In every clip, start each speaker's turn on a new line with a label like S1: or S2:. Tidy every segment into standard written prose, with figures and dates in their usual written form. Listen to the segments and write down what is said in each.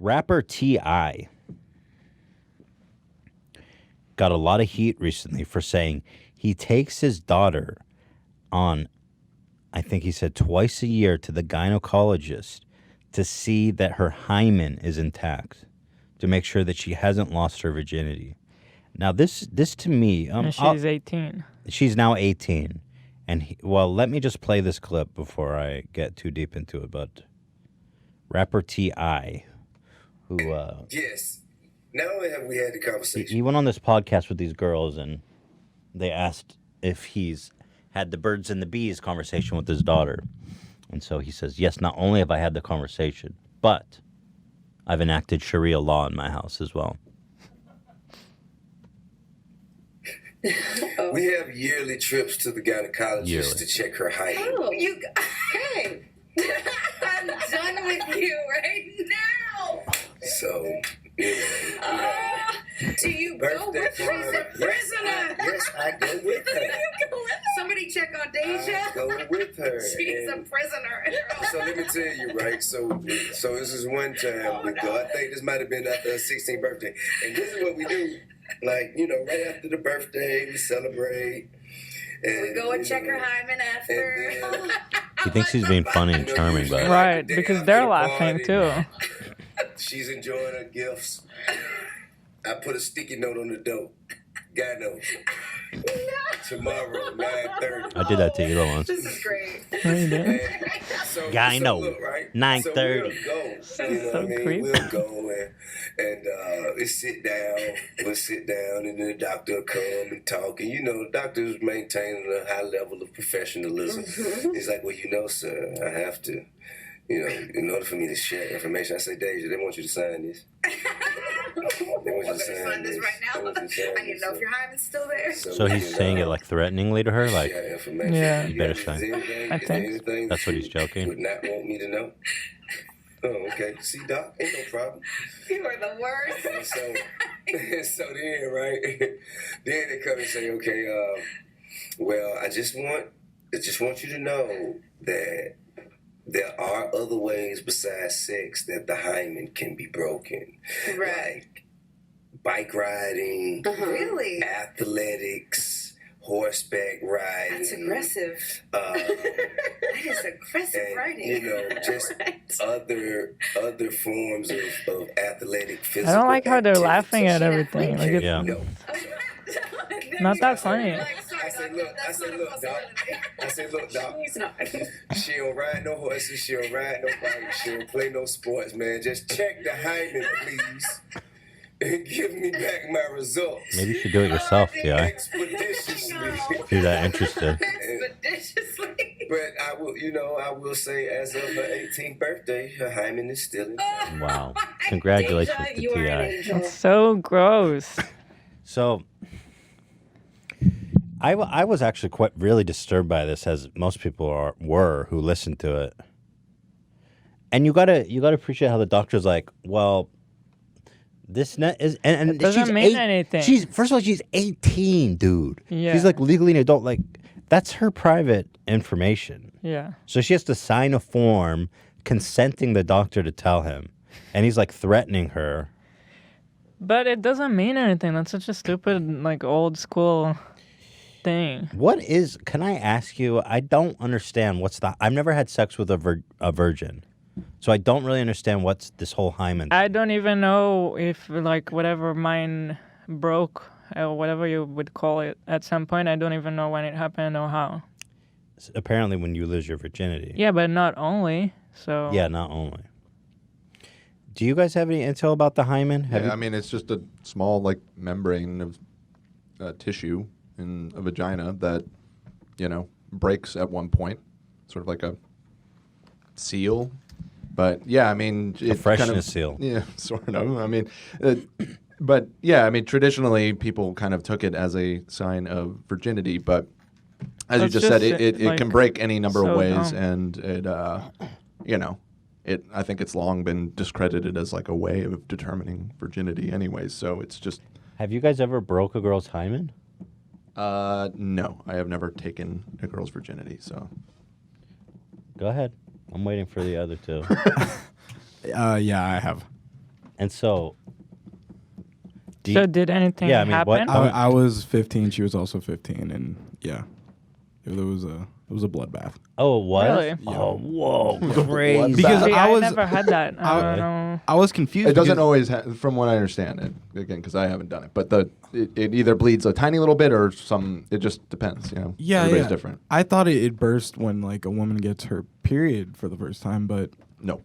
S1: Rapper T.I. got a lot of heat recently for saying he takes his daughter on, I think he said twice a year, to the gynecologist to see that her hymen is intact, to make sure that she hasn't lost her virginity. Now, this to me...
S2: and she's 18.
S1: She's now 18. And, let me just play this clip before I get too deep into it. But rapper T.I., who...
S3: yes. Not only have we had the conversation...
S1: He went on this podcast with these girls, and they asked if he's had the birds and the bees conversation with his daughter. And so he says, yes, not only have I had the conversation, but I've enacted Sharia law in my house as well.
S3: We have yearly trips to the gynecologist to check her height.
S4: Oh, hey, I'm done with you right now.
S3: So,
S4: do you go with her? She's a prisoner.
S3: Yes, I go with her.
S4: Somebody check on Deja.
S3: I go with her.
S4: She's a prisoner.
S3: So let me tell you, right? So this is one time we go. I think this might have been after her 16th birthday. And this is what we do. Like, right after the birthday, we celebrate. And,
S4: we go and check her hymen after.
S1: He thinks he's being funny and charming, but...
S2: Right, because they're laughing, too.
S3: She's enjoying her gifts. I put a sticky note on the door. God knows. Tomorrow, 9:30.
S1: I did that to Elo once.
S4: This is great.
S3: So,
S1: Guy know.
S3: Look, right?
S1: 9:30.
S3: So we'll go.
S2: So creepy.
S3: We'll go and we sit down. We'll sit down, and then the doctor will come and talk. And the doctor's maintaining a high level of professionalism. He's like, well, sir, I have to. In order for me to share information, I say, Deja, they want you to sign this. They want you to sign this
S4: right now. I need to know if your hymen's still there.
S1: So he's saying it like threateningly to her, like,
S2: yeah,
S1: you better sign.
S2: I think
S1: that's what he's joking.
S3: Would not want me to know. Oh, okay. See, Doc, ain't no problem.
S4: You are the worst.
S3: So then, right? Then they come and say, okay, well, I just want you to know that there are other ways besides sex that the hymen can be broken.
S4: Right.
S3: Like bike riding.
S4: Really?
S3: Athletics, horseback riding.
S4: That's aggressive. That is aggressive riding.
S3: Just other forms of athletic physical
S2: I don't like how they're
S3: activity.
S2: laughing at everything. Like it's not that funny.
S3: I said, look, Doc. She don't ride no horses. She don't ride no bike. She don't play no sports, man. Just check the hymen, please. And give me back my results.
S1: Maybe you should do it yourself, yeah.
S3: Expeditiously.
S1: If you're that interested.
S4: Expeditiously.
S3: But I will say, as of her 18th birthday, her hymen is still intact.
S1: Wow. Congratulations
S4: Deja,
S1: to
S4: you are an
S1: T.I.
S4: angel.
S2: It's so gross.
S1: So, I was actually really disturbed by this, as most people were who listened to it. And you gotta appreciate how the doctor's like, well, this net is and
S2: It doesn't
S1: she's
S2: mean anything.
S1: First of all, she's 18, dude.
S2: Yeah.
S1: She's like legally an adult. Like, that's her private information.
S2: Yeah.
S1: So she has to sign a form consenting the doctor to tell him, and he's like threatening her.
S2: But it doesn't mean anything. That's such a stupid, like, old school thing.
S1: Can I ask you, I don't understand I've never had sex with a virgin, so I don't really understand what's this whole hymen.
S2: I don't even know if, like, whatever mine broke, or whatever you would call it, at some point, I don't even know when it happened or how.
S1: Apparently when you lose your virginity.
S2: Yeah, but not only, so...
S1: Yeah, not only. Do you guys have any intel about the hymen?
S5: I mean, it's just a small, like, membrane of tissue in a vagina that, breaks at one point. Sort of like a seal. But, yeah, I mean...
S1: A freshness seal.
S5: Yeah, sort of. I mean... but, yeah, I mean, traditionally, people kind of took it as a sign of virginity, but as you just said, it like, can break any number of ways, and it, I think it's long been discredited as like a way of determining virginity anyways, so it's just...
S1: Have you guys ever broke a girl's hymen?
S5: No, I have never taken a girl's virginity, so...
S1: Go ahead. I'm waiting for the other two.
S6: Yeah, I have.
S1: And so,
S2: So did anything
S1: Yeah, I mean, what-
S2: happen?
S6: I was 15. She was also 15, and yeah, it was a bloodbath.
S1: oh, it was?
S2: Really?
S6: Yeah.
S1: Oh, whoa, crazy.
S6: Because
S2: See,
S6: I was-
S2: never had that. I
S6: I-
S2: don't know.
S6: I was confused.
S5: It doesn't
S6: because-
S5: always, from what I understand, it again because I haven't done it. But it either bleeds a tiny little bit or some. It just depends, you know.
S6: Yeah,
S5: everybody's
S6: yeah.
S5: different.
S6: I thought it burst when like a woman gets her period for the first time, but
S5: No,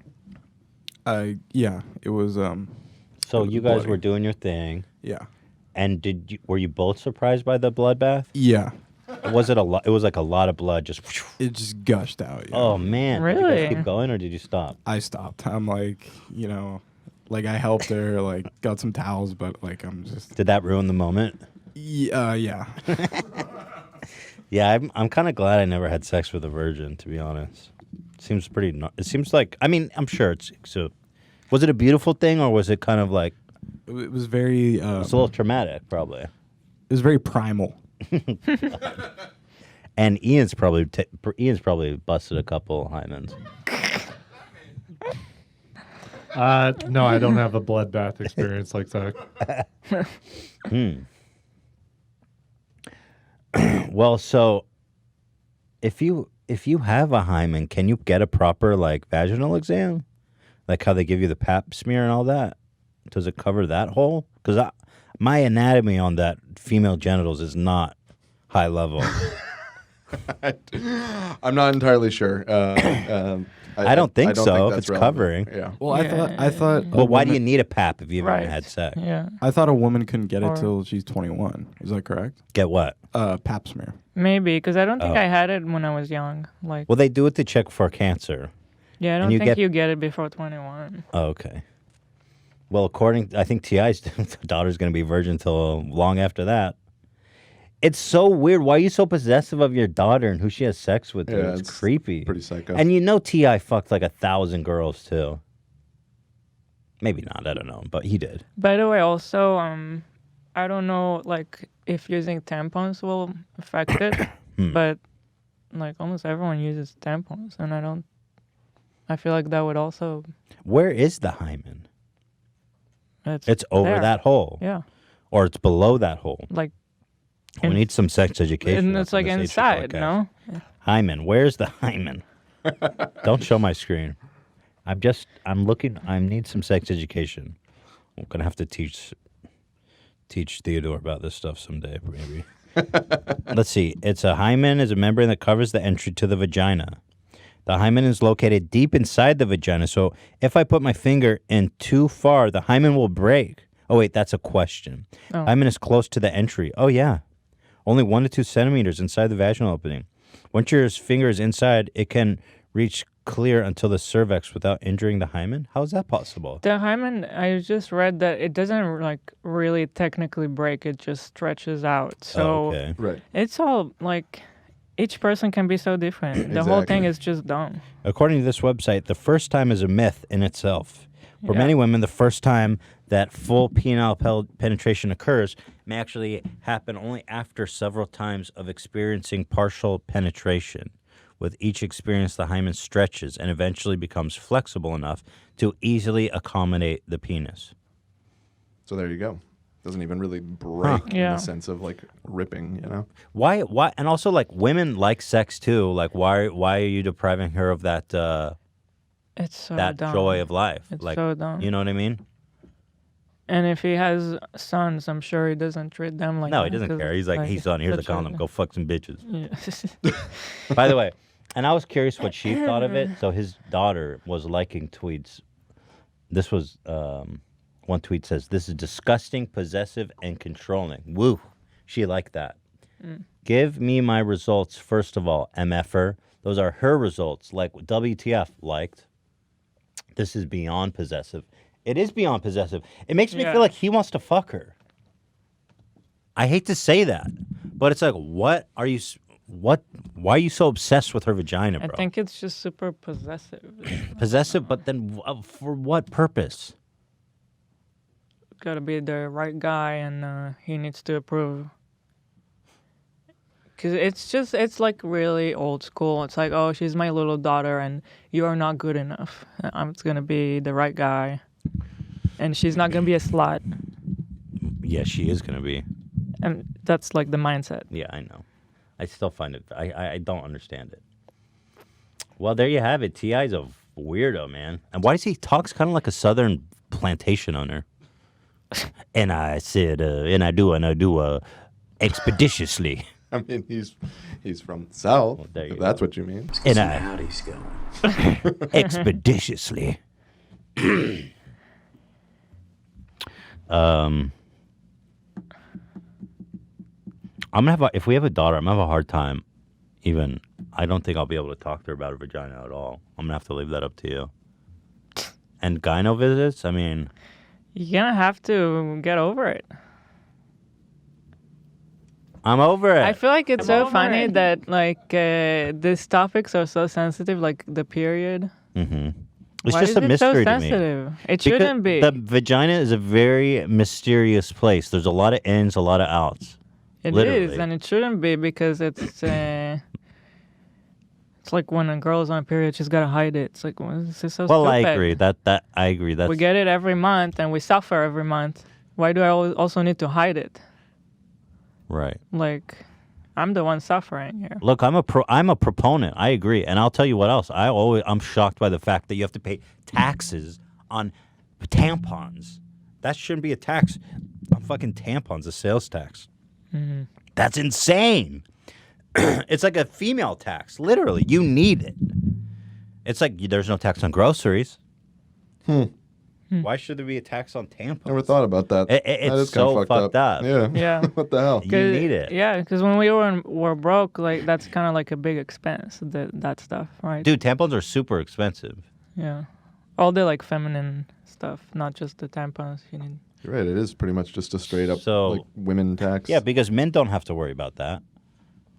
S6: yeah, it was
S1: So you guys
S6: bloody.
S1: were doing your thing,
S6: yeah,
S1: and were you both surprised by the bloodbath?
S6: yeah.
S1: Was it a lot? It was like a lot of blood just.
S6: It just gushed out. Yeah.
S1: Oh man! Did you
S2: Really?
S1: guys keep going or did you stop?
S6: I stopped. I'm like, like I helped her, like got some towels, but like I'm just
S1: Did that ruin the moment?
S6: yeah.
S1: Yeah, I'm kind of glad I never had sex with a virgin. To be honest, seems pretty. It seems like I'm sure it's so. Was it a beautiful thing or was it kind of like
S6: It was very
S1: it's a little traumatic? Probably.
S6: it was very primal.
S1: And Ian's probably busted a couple hymens.
S7: No, I don't have a bloodbath experience like that.
S1: Well, so if you have a hymen, can you get a proper like vaginal exam, like how they give you the Pap smear and all that? Does it cover that hole? Because my anatomy on that female genitals is not high level.
S5: I'm not entirely sure.
S1: I don't think so, if
S5: that's
S1: it's
S5: relevant.
S1: covering.
S5: Yeah.
S6: Well, I thought.
S1: Well, why do you need a Pap if you haven't
S2: Right.
S1: had sex?
S2: Yeah.
S6: I thought a woman couldn't get it
S2: Or-
S6: till she's 21. Is that correct?
S1: Get what?
S6: Pap smear.
S2: Maybe, because I don't think
S1: Oh.
S2: I had it when I was young. Like,
S1: Well, they do it to check for cancer.
S2: yeah, I
S1: and
S2: don't
S1: you
S2: think
S1: get-
S2: you get it before 21.
S1: Oh, okay. Well, I think T.I.'s daughter's going to be virgin till long after that. It's so weird. Why are you so possessive of your daughter and who she has sex with? Dude?
S5: Yeah,
S1: It's
S5: it's
S1: creepy.
S5: pretty psycho.
S1: And you know T.I. fucked like 1,000 girls too. Maybe not. I don't know, but he did.
S2: By the way, also, I don't know, like, if using tampons will affect it, but, like, almost everyone uses tampons, and I feel like that would also,
S1: Where is the hymen? It's over
S2: there.
S1: that hole.
S2: Yeah,
S1: Or it's below that hole.
S2: like,
S1: We need some sex education.
S2: and
S1: up
S2: it's
S1: in
S2: like
S1: this H2
S2: inside,
S1: podcast.
S2: no?
S1: Hymen. Where's the hymen? Don't show my screen. I'm looking. I need some sex education. I'm gonna have to teach Theodore about this stuff someday, maybe. Let's see. It's a hymen is a membrane that covers the entry to the vagina. The hymen is located deep inside the vagina, so if I put my finger in too far, the hymen will break. Oh wait, that's a question.
S2: Oh.
S1: Hymen is close to the entry. Oh yeah, only 1 to 2 centimeters inside the vaginal opening. Once your finger is inside, it can reach clear until the cervix without injuring the hymen. How is that possible?
S2: The hymen, I just read that it doesn't, like, really technically break, it just stretches out. So
S1: okay.
S5: Right.
S2: it's all, like, each person can be so different. The whole thing
S5: Exactly.
S2: is just dumb.
S1: According to this website, the first time is a myth in itself. For
S2: Yeah.
S1: many women, the first time that full penile penetration occurs may actually happen only after several times of experiencing partial penetration. With each experience, the hymen stretches and eventually becomes flexible enough to easily accommodate the penis.
S5: So there you go. Doesn't even really break in
S2: Yeah.
S5: the sense of like ripping, you know?
S1: Why? And also, like, women like sex too. Like, why are you depriving her of that
S2: It's so
S1: that
S2: dumb.
S1: joy of life?
S2: It's
S1: like,
S2: so dumb.
S1: you know what I mean?
S2: And if he has sons, I'm sure he doesn't treat them like
S1: No,
S2: that.
S1: he doesn't
S2: 'cause,
S1: care. He's like, hey son, here's a
S2: that's right.
S1: condom. Go fuck some bitches.
S2: Yeah.
S1: By the way, and I was curious what she thought of it. So his daughter was liking tweets. This was one tweet says, "This is disgusting, possessive, and controlling." Woo, she liked that. Give me my results first of all, MFer. Those are her results. Like WTF liked. This is beyond possessive. It is beyond possessive. It makes me
S2: Yeah.
S1: feel like he wants to fuck her. I hate to say that, but it's like, why are you so obsessed with her vagina,
S2: I
S1: bro?
S2: think it's just super possessive.
S1: Possessive, but then for what purpose?
S2: Gotta be the right guy, and he needs to approve. Cause it's like really old school. It's like, oh, she's my little daughter, and you are not good enough. I'm gonna be the right guy. and she's not gonna be a slut.
S1: Yeah, she is gonna be.
S2: And that's like the mindset.
S1: Yeah, I know. I still find it. I don't understand it. Well, there you have it. T.I.'s a weirdo, man. And why does he talks kind of like a southern plantation owner? And I said, and I do expeditiously.
S5: I mean, he's from the South.
S1: Well, there you
S5: if
S1: go.
S5: that's what you mean.
S1: And howdy's going. Expeditiously. I'm gonna have if we have a daughter, I'm gonna have a hard time. Even I don't think I'll be able to talk to her about her vagina at all. I'm gonna have to leave that up to you. And gyno visits, I mean,
S2: You're gonna have to get over it.
S1: I'm over it.
S2: I feel like it's so funny that like these topics are so sensitive, like the period.
S1: Mm-hmm. It's
S2: Why
S1: just
S2: is
S1: a
S2: it
S1: mystery
S2: so
S1: to me.
S2: sensitive? It
S1: Because
S2: shouldn't be.
S1: The vagina is a very mysterious place. There's a lot of ins, a lot of outs.
S2: It
S1: Literally.
S2: is, and it shouldn't be because it's like when a girl's on a period, she's gotta hide it. It's like, well, this is so
S1: Well,
S2: stupid.
S1: I agree. That I agree. That's
S2: We get it every month, and we suffer every month. Why do I also need to hide it?
S1: right.
S2: Like, I'm the one suffering here.
S1: Look, I'm a proponent. I agree, and I'll tell you what else. I'm shocked by the fact that you have to pay taxes on tampons. That shouldn't be a tax on fucking tampons. A sales tax.
S2: Mm-hmm.
S1: That's insane. It's like a female tax. Literally, you need it. It's like there's no tax on groceries. Why should there be a tax on tampons?
S5: Never thought about that.
S1: It's
S5: that is
S1: so
S5: kinda
S1: fucked up.
S5: Yeah.
S2: Yeah.
S5: What the hell?
S1: You need it.
S2: Yeah, because when we were broke, like that's kind of like a big expense. That stuff, right?
S1: Dude, tampons are super expensive.
S2: Yeah, all the like feminine stuff, not just the tampons. You need.
S5: You're right. It is pretty much just a straight up
S1: So-
S5: like women tax.
S1: Yeah, because men don't have to worry about that,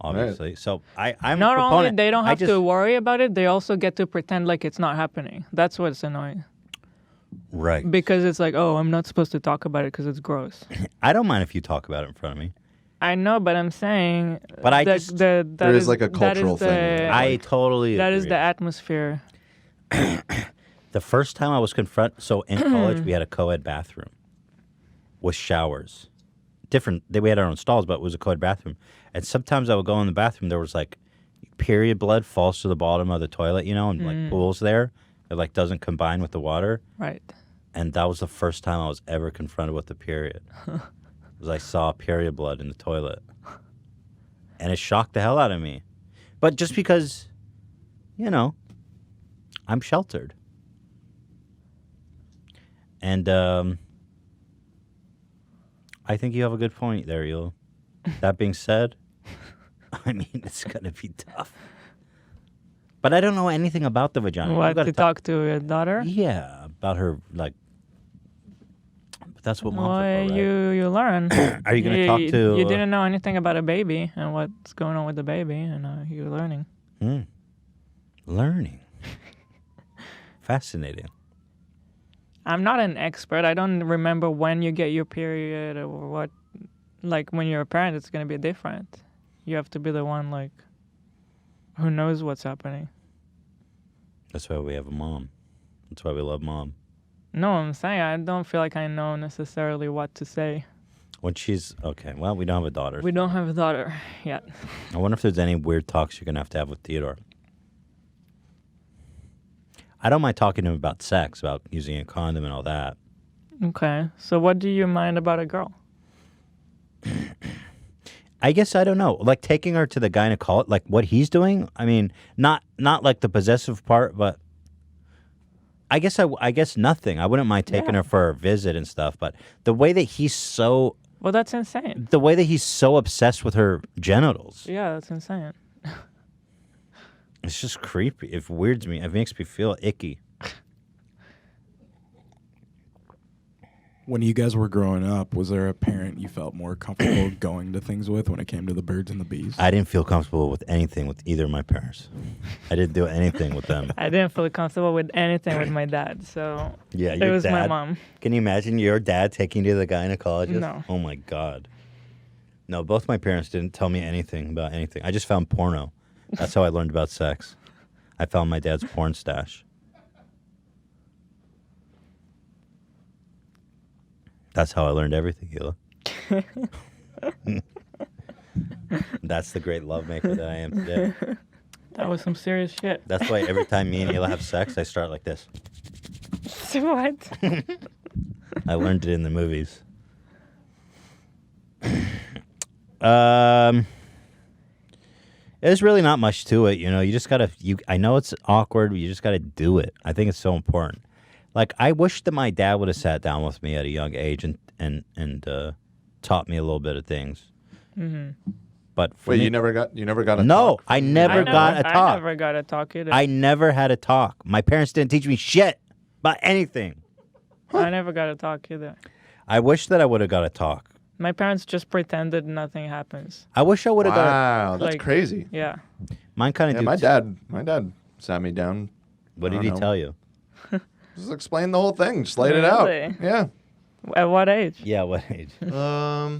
S1: obviously. So I'm
S2: Not
S1: a
S2: only
S1: proponent.
S2: they don't
S1: I
S2: have
S1: just-
S2: to worry about it, they also get to pretend like it's not happening. That's what's annoying.
S1: Right.
S2: Because it's like, oh, I'm not supposed to talk about it because it's gross.
S1: I don't mind if you talk about it in front of me.
S2: I know, but I'm saying.
S1: But I
S2: that,
S1: just-
S2: that
S5: There is like a
S2: that is
S5: cultural thing.
S2: the-
S1: I totally
S2: That
S1: agree.
S2: is the atmosphere.
S1: The first time I was confronted, so in college we had a co-ed bathroom with showers. We had our own stalls, but it was a co-ed bathroom. And sometimes I would go in the bathroom, there was like period blood falls to the bottom of the toilet, and like pools there. It like doesn't combine with the water.
S2: Right.
S1: And that was the first time I was ever confronted with the period. Was I saw period blood in the toilet. And it shocked the hell out of me. But just because, I'm sheltered. And I think you have a good point there, Yul. That being said, I mean, it's going to be tough. But I don't know anything about the vagina.
S2: What,
S1: I've got
S2: to talk to your daughter?
S1: Yeah, about her, like, but that's what moms
S2: Well,
S1: are for, right?
S2: you learn.
S1: Are you going to talk to...
S2: You didn't know anything about a baby and what's going on with the baby, and you're learning.
S1: Learning. Fascinating.
S2: I'm not an expert. I don't remember when you get your period or what. Like, when you're a parent, it's going to be different. You have to be the one, like, who knows what's happening.
S1: That's why we have a mom. That's why we love mom.
S2: No, I'm saying I don't feel like I know necessarily what to say.
S1: When she's... Okay, well, we don't have a daughter.
S2: We don't have a daughter yet.
S1: I wonder if there's any weird talks you're going to have with Theodore. I don't mind talking to him about sex, about using a condom and all that.
S2: Okay. So what do you mind about a girl?
S1: I guess I don't know. Like taking her to the gynecologist, like what he's doing. I mean, not like the possessive part, but I guess nothing. I wouldn't mind taking her for a visit and stuff, but the way that he's so
S2: Well, that's insane.
S1: the way that he's so obsessed with her genitals,
S2: Yeah, that's insane.
S1: it's just creepy. It weirds me. It makes me feel icky.
S6: When you guys were growing up, was there a parent you felt more comfortable going to things with when it came to the birds and the bees?
S1: I didn't feel comfortable with anything with either of my parents. I didn't do anything with them.
S2: I didn't feel comfortable with anything with my dad, so
S1: Yeah,
S2: it
S1: your
S2: was my
S1: dad.
S2: mom.
S1: Can you imagine your dad taking you to the gynecologist?
S2: No.
S1: Oh my God. No, both my parents didn't tell me anything about anything. I just found porno. That's how I learned about sex. I found my dad's porn stash. That's how I learned everything, Hila. That's the great lovemaker that I am today.
S2: That was some serious shit.
S1: That's why every time me and Hila have sex, I start like this.
S2: What?
S1: I learned it in the movies. There's really not much to it, you know. You just gotta. I know it's awkward, but you just gotta do it. I think it's so important. Like, I wish that my dad would have sat down with me at a young age and taught me a little bit of things.
S2: Mm-hmm.
S1: But for
S5: Wait,
S1: me,
S5: you never got a
S1: no,
S5: talk?
S1: I never got a talk.
S2: I never got a talk either.
S1: I never had a talk. My parents didn't teach me shit about anything.
S2: I never got a talk either.
S1: I wish that I would have got a talk.
S2: My parents just pretended nothing happens.
S1: I wish I would have got.
S5: Wow, that's
S2: like,
S5: crazy.
S2: Yeah.
S1: Mine kind of.
S5: Yeah, my dad sat me down.
S1: What
S5: I
S1: did he
S5: don't know.
S1: tell you?
S5: Just explain the whole thing. Just laid it out.
S2: Really?
S5: Yeah.
S2: At what age?
S1: Yeah, what age?
S5: I'd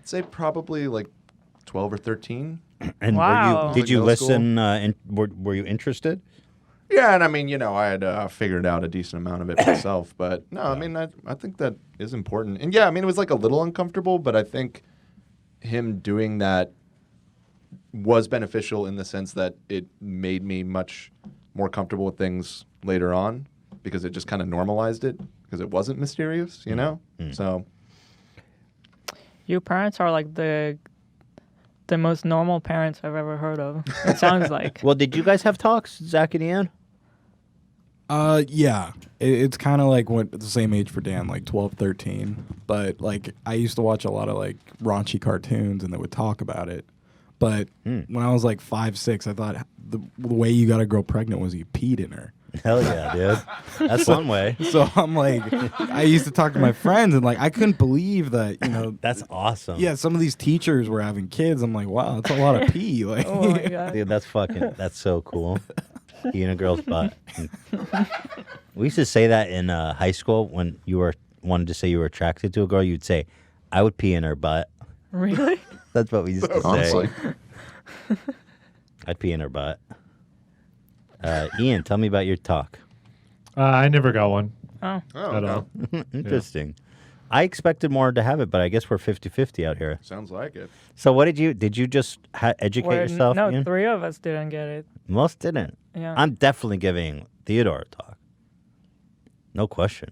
S5: say probably like 12 or 13.
S1: And
S2: Wow.
S1: did you
S5: Middle school.
S1: listen? Were you interested?
S5: Yeah, and I mean, you know, I had figured out a decent amount of it myself, but no, I mean, I think that is important. And yeah, I mean, it was like a little uncomfortable, but I think him doing that was beneficial in the sense that it made me much more comfortable with things later on because it just kind of normalized it because it wasn't mysterious, you know? So
S2: Your parents are like the most normal parents I've ever heard of. It sounds like.
S1: Well, did you guys have talks, Zach and Ian?
S6: Yeah. It's kind of like the same age for Dan, like 12, 13. But like I used to watch a lot of like raunchy cartoons and they would talk about it. But when I was like 5, 6, I thought the way you got a girl pregnant was you peed in her.
S1: Hell yeah, dude. That's one way.
S6: So I'm like, I used to talk to my friends and like I couldn't believe that, you know.
S1: That's awesome.
S6: Yeah, some of these teachers were having kids. I'm like, wow, that's a lot of pee. Like,
S2: Oh my god.
S1: Dude, that's so cool. Pee in a girl's butt. We used to say that in high school when you wanted to say you were attracted to a girl. You'd say, "I would pee in her butt."
S2: Really?
S1: That's what we used to
S5: honestly,
S1: say. I'd pee in her butt. Ian, tell me about your talk.
S7: I never got one
S2: Oh.
S7: at all.
S1: Interesting. I expected more to have it, but I guess we're 50-50 out here.
S5: sounds like it.
S1: So what did you just educate yourself,
S2: No,
S1: Ian?
S2: 3 of us didn't get it.
S1: Most didn't.
S2: Yeah.
S1: I'm definitely giving Theodore a talk. No question.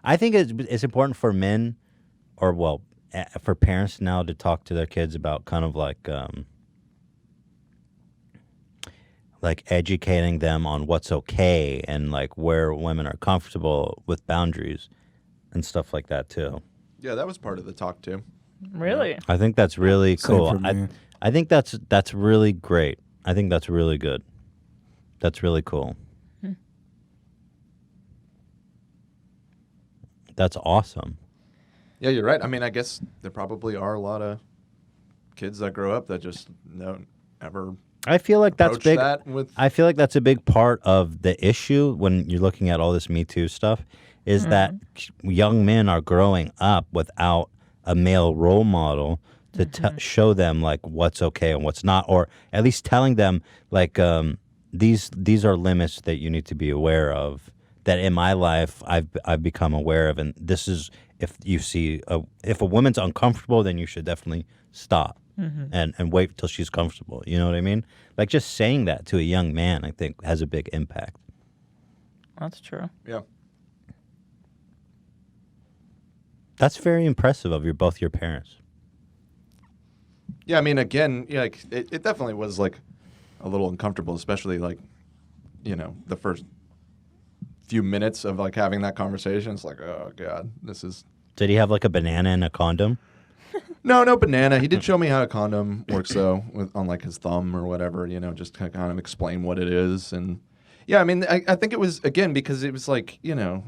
S1: I think it's important for men, or for parents now to talk to their kids about kind of like educating them on what's okay and like where women are comfortable with boundaries and stuff like that too.
S5: Yeah, that was part of the talk too.
S2: Really?
S1: I think that's really
S6: Same
S1: cool.
S6: for me.
S1: I think that's really great. I think that's really good. That's really cool. That's awesome.
S5: Yeah, you're right. I mean, I guess there probably are a lot of kids that grow up that just don't ever
S1: I feel like that's
S5: approach
S1: big.
S5: that with.
S1: I feel like that's a big part of the issue when you're looking at all this Me Too stuff is that young men are growing up without a male role model to show them like what's okay and what's not, or at least telling them like these are limits that you need to be aware of. That in my life I've become aware of, and this is if you see if a woman's uncomfortable, then you should definitely stop and wait till she's comfortable. You know what I mean? Like just saying that to a young man, I think has a big impact.
S2: That's true.
S5: Yeah.
S1: That's very impressive of both your parents.
S5: Yeah, I mean, again, yeah, like, it definitely was like a little uncomfortable, especially like, you know, the first few minutes of like having that conversation. It's like, oh god, this is.
S1: Did he have like a banana and a condom?
S5: No banana. He did show me how a condom works though, on like his thumb or whatever. You know, just to kind of explain what it is, and yeah, I mean, I think it was again because it was like, you know,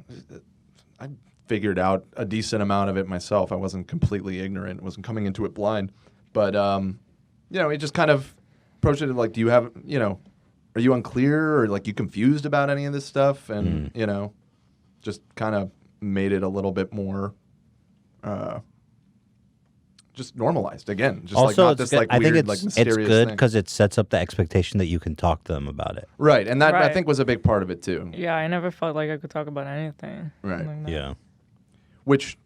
S5: I figured out a decent amount of it myself. I wasn't completely ignorant. Wasn't coming into it blind, but you know, he just kind of approached it like, do you have, you know, are you unclear or like you confused about any of this stuff? And you know, just kind of made it a little bit more. Just normalized again. Just
S1: Also,
S5: like not
S1: it's
S5: this
S1: good.
S5: like
S1: I think
S5: weird, like
S1: it's
S5: mysterious
S1: good
S5: thing.
S1: because it sets up the expectation that you can talk to them about it.
S5: Right, and that I
S2: Right.
S5: think was a big part of it too.
S2: Yeah, I never felt like I could talk about anything.
S5: Right.
S2: Like that.
S1: Yeah.
S5: which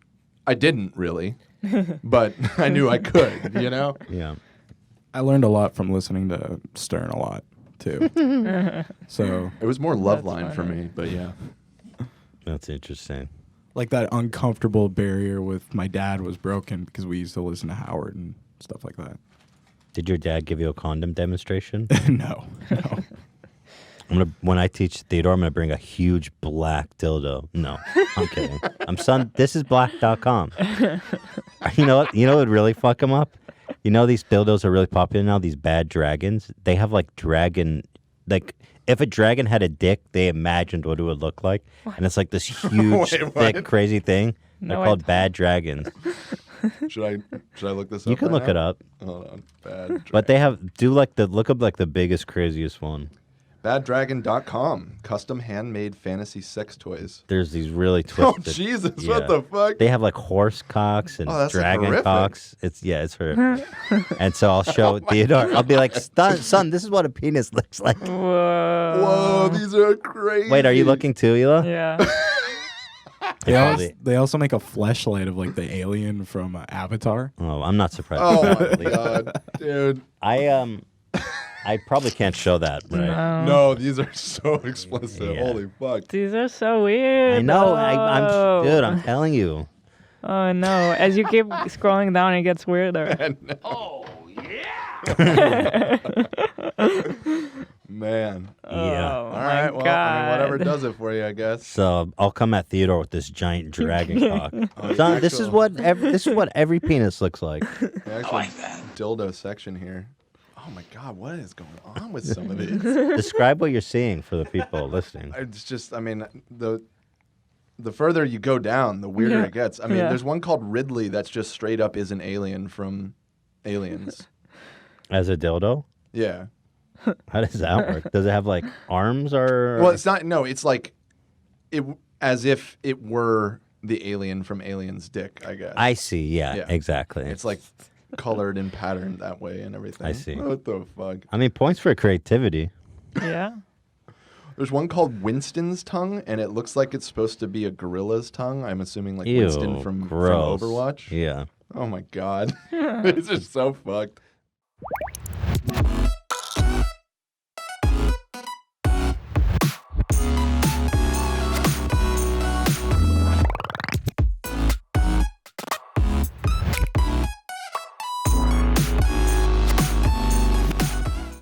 S5: I didn't really, but I knew I could, you know?
S1: Yeah.
S6: I learned a lot from listening to Stern a lot too. So
S5: It was more Love
S2: That's
S5: Line for
S2: funny.
S5: me, but yeah.
S1: That's interesting.
S6: like that uncomfortable barrier with my dad was broken because we used to listen to Howard and stuff like that.
S1: Did your dad give you a condom demonstration?
S6: No.
S1: When I teach Theodore, I'm gonna bring a huge black dildo. No, I'm kidding. This is black.com. You know what? You know what would really fuck him up? You know these dildos are really popular now. These bad dragons. They have like if a dragon had a dick, they imagined what it would look like, and it's like this huge,
S5: Wait,
S1: thick,
S5: what?
S1: crazy thing.
S2: No,
S1: They're
S2: I
S1: called bad dragons.
S5: Should I look this up?
S1: You can
S5: right
S1: look
S5: now?
S1: it up,
S5: Hold on. Bad
S1: but they have look up like the biggest, craziest one.
S5: Baddragon.com. Custom handmade fantasy sex toys.
S1: There's these really
S5: Oh,
S1: twisted.
S5: Jesus.
S1: yeah.
S5: What the fuck?
S1: They have like horse cocks and
S5: Oh, that's, like,
S1: dragon
S5: horrific.
S1: cocks. It's her. And so I'll show Theodore. I'll be like, son, this is what a penis looks like.
S5: Whoa, these are crazy.
S1: Wait, are you looking too, Hila?
S2: Yeah.
S6: They also make a fleshlight of like the alien from Avatar.
S1: Oh, I'm not surprised.
S5: Oh, my God. Dude.
S1: I probably can't show that, right?
S5: No, these are so explicit.
S1: Yeah.
S5: Holy fuck.
S2: These are so weird.
S1: I know.
S2: Oh.
S1: I'm telling you.
S2: Oh no! As you keep scrolling down, it gets weirder.
S5: Man.
S1: Yeah.
S2: Oh,
S5: All right.
S2: my
S5: Well,
S2: God.
S5: I mean, whatever does it for you, I guess.
S1: So I'll come at Theodore with this giant dragon cock.
S5: Oh,
S1: Son, this is what every penis looks like.
S5: The actual dildo section here. Oh my God, what is going on with some of these?
S1: Describe what you're seeing for the people listening.
S5: It's just, I mean, the further you go down, the weirder
S2: Yeah.
S5: it gets. I mean,
S2: Yeah.
S5: there's one called Ridley that's just straight up is an alien from Aliens.
S1: As a dildo?
S5: Yeah.
S1: How does that work? Does it have like arms or?
S5: Well, it's not. No, it's like as if it were the alien from Aliens' dick. I guess.
S1: I see. Yeah,
S5: Yeah.
S1: exactly.
S5: It's like colored and patterned that way and everything.
S1: I see.
S5: What the fuck?
S1: I mean, points for creativity.
S2: Yeah.
S5: There's one called Winston's tongue, and it looks like it's supposed to be a gorilla's tongue. I'm assuming like
S1: Ew,
S5: Winston from
S1: gross.
S5: Overwatch.
S1: Yeah.
S5: Oh my God. This is so fucked.